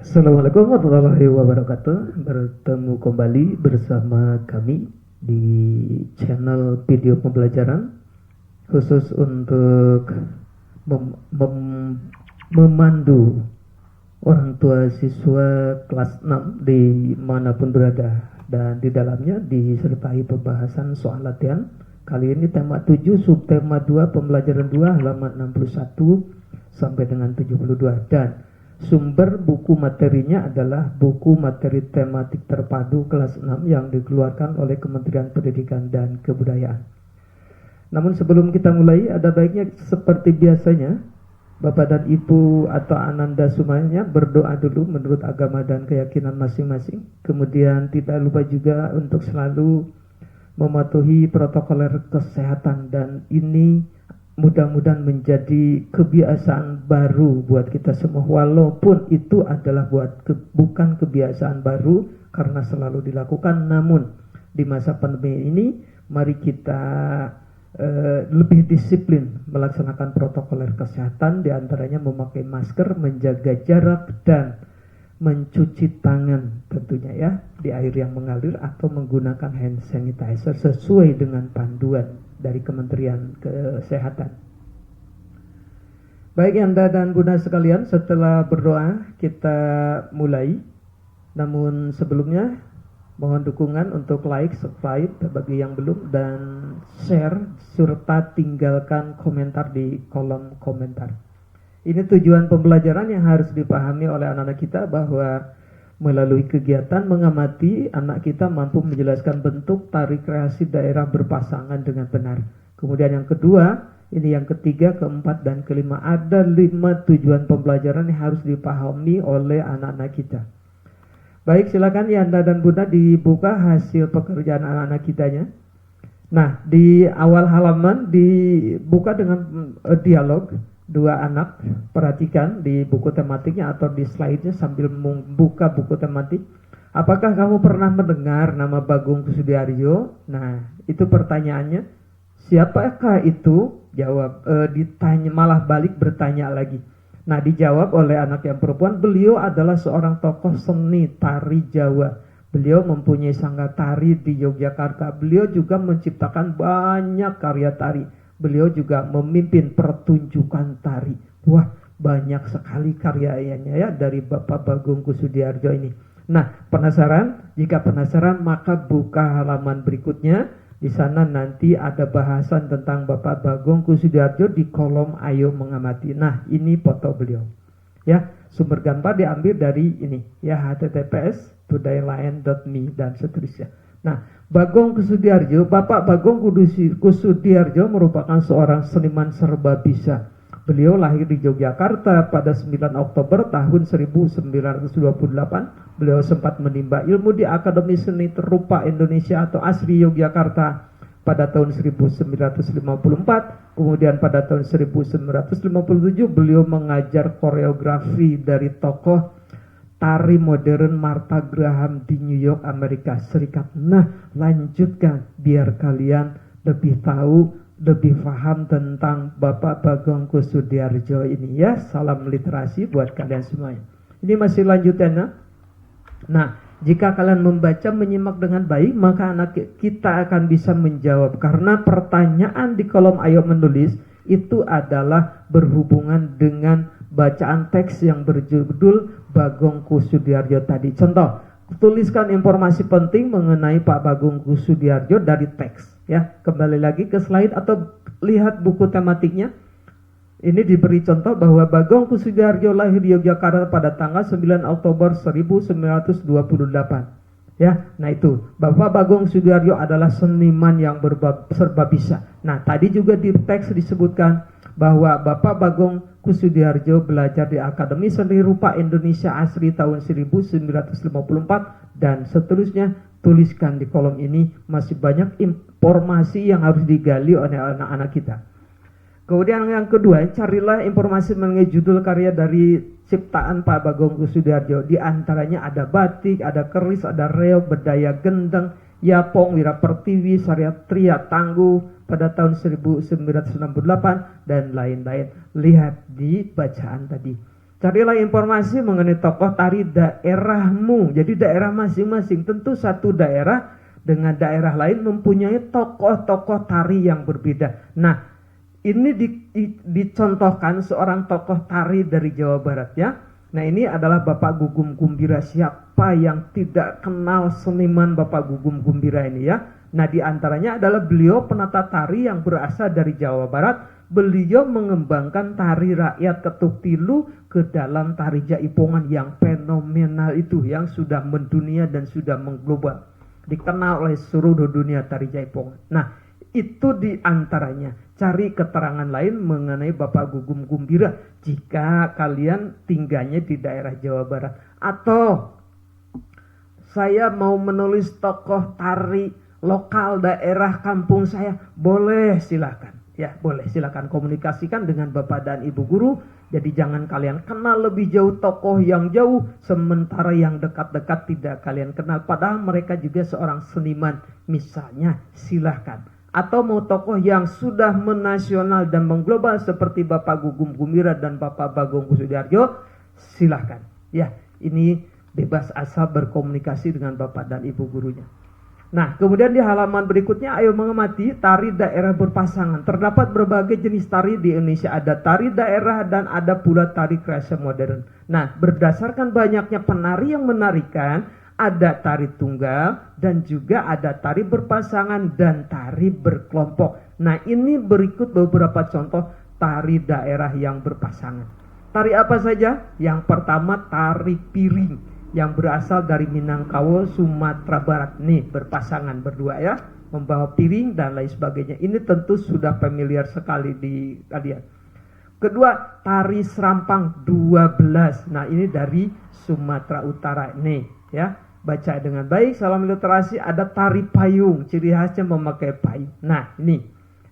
Assalamualaikum warahmatullahi wabarakatuh. Bertemu kembali bersama kami di channel video pembelajaran khusus untuk memandu orang tua siswa kelas 6 dimanapun berada, dan di dalamnya disertai pembahasan soal latihan. Kali ini tema 7 subtema 2 pembelajaran 2 halaman 61 sampai dengan 72, dan sumber buku materinya adalah buku materi tematik terpadu kelas 6 yang dikeluarkan oleh Kementerian Pendidikan dan Kebudayaan. Namun sebelum kita mulai, ada baiknya seperti biasanya Bapak dan Ibu atau Ananda semuanya berdoa dulu menurut agama dan keyakinan masing-masing. Kemudian tidak lupa juga untuk selalu mematuhi protokol kesehatan, dan ini mudah-mudahan menjadi kebiasaan baru buat kita semua, walaupun itu adalah bukan kebiasaan baru karena selalu dilakukan. Namun di masa pandemi ini mari kita lebih disiplin melaksanakan protokol kesehatan, diantaranya memakai masker, menjaga jarak, dan mencuci tangan tentunya ya di air yang mengalir atau menggunakan hand sanitizer sesuai dengan panduan dari Kementerian Kesehatan. Baik Anda dan Bunda sekalian, setelah berdoa kita mulai. Namun sebelumnya mohon dukungan untuk like, subscribe bagi yang belum, dan share serta tinggalkan komentar di kolom komentar. Ini tujuan pembelajaran yang harus dipahami oleh anak-anak kita, bahwa melalui kegiatan mengamati, anak kita mampu menjelaskan bentuk tari kreasi daerah berpasangan dengan benar. Kemudian yang kedua, ini yang ketiga, keempat, dan kelima, ada 5 tujuan pembelajaran yang harus dipahami oleh anak-anak kita. Baik, silakan ya Anda dan Bunda dibuka hasil pekerjaan anak-anak kitanya. Nah, di awal halaman dibuka dengan dialog. Dua anak, perhatikan di buku tematiknya atau di slide-nya sambil membuka buku tematik. Apakah kamu pernah mendengar nama Bagong Kussudiarjo? Nah, itu pertanyaannya. Siapakah itu? Jawab, ditanya, malah balik bertanya lagi. Nah, dijawab oleh anak yang perempuan, beliau adalah seorang tokoh seni tari Jawa. Beliau mempunyai sanggar tari di Yogyakarta. Beliau juga menciptakan banyak karya tari. Beliau juga memimpin pertunjukan tari. Wah, banyak sekali karyanya ya dari Bapak Bagong Kussudiarjo ini. Nah, penasaran? Jika penasaran, maka buka halaman berikutnya. Di sana nanti ada bahasan tentang Bapak Bagong Kussudiarjo di kolom Ayo Mengamati. Nah, ini foto beliau. Ya, sumber gambar diambil dari ini ya, https://budayalayan.me dan seterusnya. Nah, Bagong Kussudiarjo, Bapak Bagong Kussudiarjo merupakan seorang seniman serba bisa. Beliau lahir di Yogyakarta pada 9 Oktober tahun 1928. Beliau sempat menimba ilmu di Akademi Seni Rupa Indonesia atau ASRI Yogyakarta pada tahun 1954. Kemudian pada tahun 1957 beliau mengajar koreografi dari tokoh tari modern Martha Graham di New York, Amerika Serikat. Nah, lanjutkan biar kalian lebih tahu, lebih paham tentang Bapak Bagong Kussudiarjo ini ya. Salam literasi buat kalian semuanya. Ini masih lanjutannya. Nah, jika kalian membaca, menyimak dengan baik, maka anak kita akan bisa menjawab. Karena pertanyaan di kolom Ayo Menulis itu adalah berhubungan dengan bacaan teks yang berjudul Bagong Kussudiarjo tadi. Contoh, tuliskan informasi penting mengenai Pak Bagong Kussudiarjo dari teks ya. Kembali lagi ke slide atau lihat buku tematiknya. Ini diberi contoh bahwa Bagong Kussudiarjo lahir di Yogyakarta pada tanggal 9 Oktober 1928. Ya, nah itu Bapak Bagong Kussudiarjo adalah seniman yang serba bisa. Nah, tadi juga di teks disebutkan bahwa Bapak Bagong Kussudiarjo belajar di Akademi Seni Rupa Indonesia ASRI tahun 1954 dan seterusnya. Tuliskan di kolom ini, masih banyak informasi yang harus digali oleh anak-anak kita. Kemudian yang kedua, carilah informasi mengenai judul karya dari ciptaan Pak Bagong Kussudiarjo. Di antaranya ada batik, ada keris, ada reog, bedaya gendeng, yapong, wira pertiwi, syariat tria, tangguh pada tahun 1968 dan lain-lain. Lihat di bacaan tadi. Carilah informasi mengenai tokoh tari daerahmu. Jadi daerah masing-masing, tentu satu daerah dengan daerah lain mempunyai tokoh-tokoh tari yang berbeda. Nah, ini dicontohkan seorang tokoh tari dari Jawa Barat ya. Nah, ini adalah Bapak Gugum Gumbira. Siapa yang tidak kenal seniman Bapak Gugum Gumbira ini ya? Nah, di antaranya adalah beliau penata tari yang berasal dari Jawa Barat. Beliau mengembangkan tari rakyat Ketuk Tilu ke dalam tari Jaipongan yang fenomenal itu, yang sudah mendunia dan sudah mengglobal, dikenal oleh seluruh dunia tari Jaipongan. Nah, itu di antaranya. Cari keterangan lain mengenai Bapak Gugum Gumbira jika kalian tinggalnya di daerah Jawa Barat. Atau saya mau menulis tokoh tari lokal daerah kampung saya, boleh, silakan. Ya, boleh, silakan komunikasikan dengan Bapak dan Ibu guru. Jadi jangan kalian kenal lebih jauh tokoh yang jauh, sementara yang dekat-dekat tidak kalian kenal. Padahal mereka juga seorang seniman, misalnya, silahkan. Atau mau tokoh yang sudah menasional dan mengglobal seperti Bapak Gugum Gumbira dan Bapak Bagong Kusudiarjo, silahkan. Ya, ini bebas asal berkomunikasi dengan Bapak dan Ibu gurunya. Nah, kemudian di halaman berikutnya, ayo mengamati tari daerah berpasangan. Terdapat berbagai jenis tari di Indonesia. Ada tari daerah dan ada pula tari kreasi modern. Nah, berdasarkan banyaknya penari yang menarikan, ada tari tunggal dan juga ada tari berpasangan dan tari berkelompok. Nah, ini berikut beberapa contoh tari daerah yang berpasangan. Tari apa saja? Yang pertama, tari piring, yang berasal dari Minangkabau, Sumatera Barat. Nih, berpasangan berdua ya, membawa piring dan lain sebagainya. Ini tentu sudah familiar sekali di kalian. Kedua, tari serampang 12. Nah, ini dari Sumatera Utara. Nih ya, baca dengan baik, salam literasi. Ada tari payung, ciri khasnya memakai payung. Nah, ini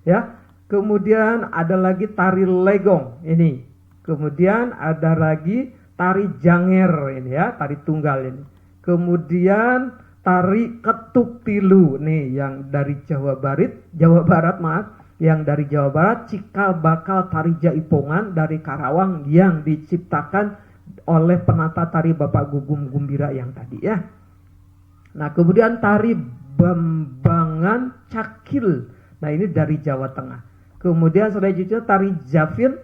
ya. Kemudian ada lagi tari legong ini. Kemudian ada lagi tari janger ini ya, tari tunggal ini. Kemudian tari ketuk tilu nih yang dari Jawa Barat maaf, yang dari Jawa Barat, cikal bakal tari Jaipongan dari Karawang yang diciptakan oleh penata tari Bapak Gugum Gumbira yang tadi ya. Nah, kemudian tari Bambangan Cakil. Nah, ini dari Jawa Tengah. Kemudian selanjutnya tari Javin,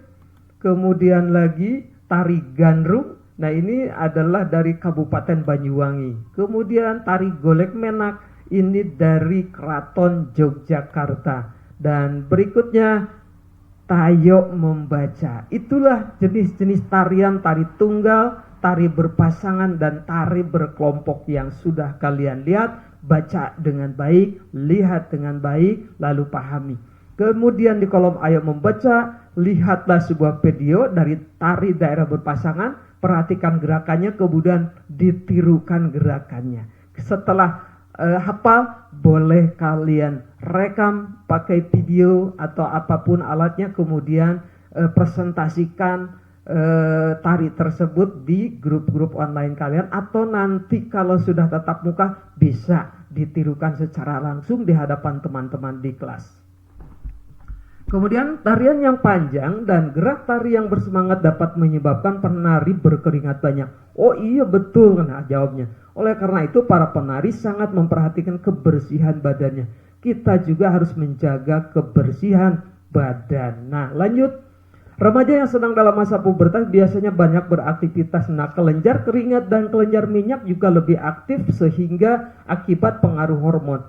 kemudian lagi tari Gandrung. Nah, ini adalah dari Kabupaten Banyuwangi. Kemudian tari Golek Menak, ini dari Keraton Yogyakarta. Dan berikutnya Tayo Membaca. Itulah jenis-jenis tarian, tari tunggal, tari berpasangan, dan tari berkelompok yang sudah kalian lihat. Baca dengan baik, lihat dengan baik, lalu pahami. Kemudian di kolom ayo membaca, lihatlah sebuah video dari tari daerah berpasangan, perhatikan gerakannya, kemudian ditirukan gerakannya. Setelah hafal, boleh kalian rekam pakai video atau apapun alatnya, kemudian presentasikan tari tersebut di grup-grup online kalian, atau nanti kalau sudah tatap muka bisa ditirukan secara langsung di hadapan teman-teman di kelas. Kemudian tarian yang panjang dan gerak tari yang bersemangat dapat menyebabkan penari berkeringat banyak. Oh iya betul, nah jawabnya. Oleh karena itu para penari sangat memperhatikan kebersihan badannya. Kita juga harus menjaga kebersihan badan. Nah lanjut, remaja yang sedang dalam masa pubertas biasanya banyak beraktivitas. Nah, kelenjar keringat dan kelenjar minyak juga lebih aktif sehingga akibat pengaruh hormon.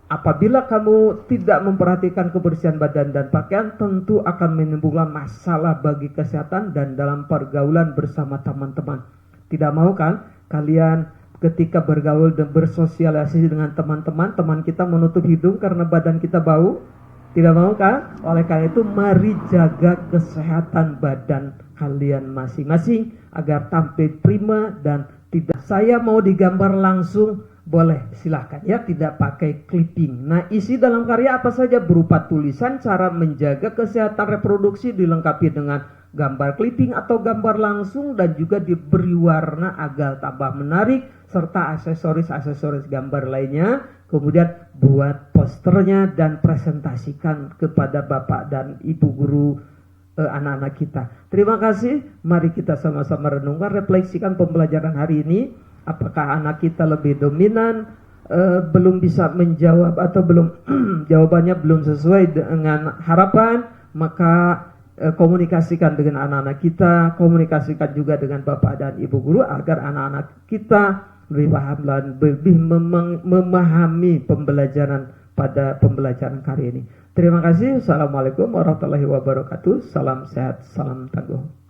Apabila kamu tidak memperhatikan kebersihan badan dan pakaian, tentu akan menimbulkan masalah bagi kesehatan dan dalam pergaulan bersama teman-teman. Tidak mau kan kalian ketika bergaul dan bersosialisasi dengan teman-teman, teman kita menutup hidung karena badan kita bau? Tidak mau kan? Oleh karena itu mari jaga kesehatan badan kalian masing-masing agar tampil prima dan tidak. Saya mau digambar langsung, boleh, silahkan ya, tidak pakai clipping. Nah, isi dalam karya apa saja berupa tulisan, cara menjaga kesehatan reproduksi dilengkapi dengan gambar clipping atau gambar langsung, dan juga diberi warna agar tambah menarik, serta aksesoris-aksesoris gambar lainnya. Kemudian buat posternya dan presentasikan kepada Bapak dan Ibu guru anak-anak kita. Terima kasih. Mari kita sama-sama renungkan, refleksikan pembelajaran hari ini. Apakah anak kita lebih dominan, belum bisa menjawab atau belum jawabannya belum sesuai dengan harapan, maka komunikasikan dengan anak-anak kita, komunikasikan juga dengan Bapak dan Ibu guru agar anak-anak kita lebih paham dan lebih memahami pembelajaran pada pembelajaran kali ini. Terima kasih. Assalamualaikum warahmatullahi wabarakatuh. Salam sehat, salam tangguh.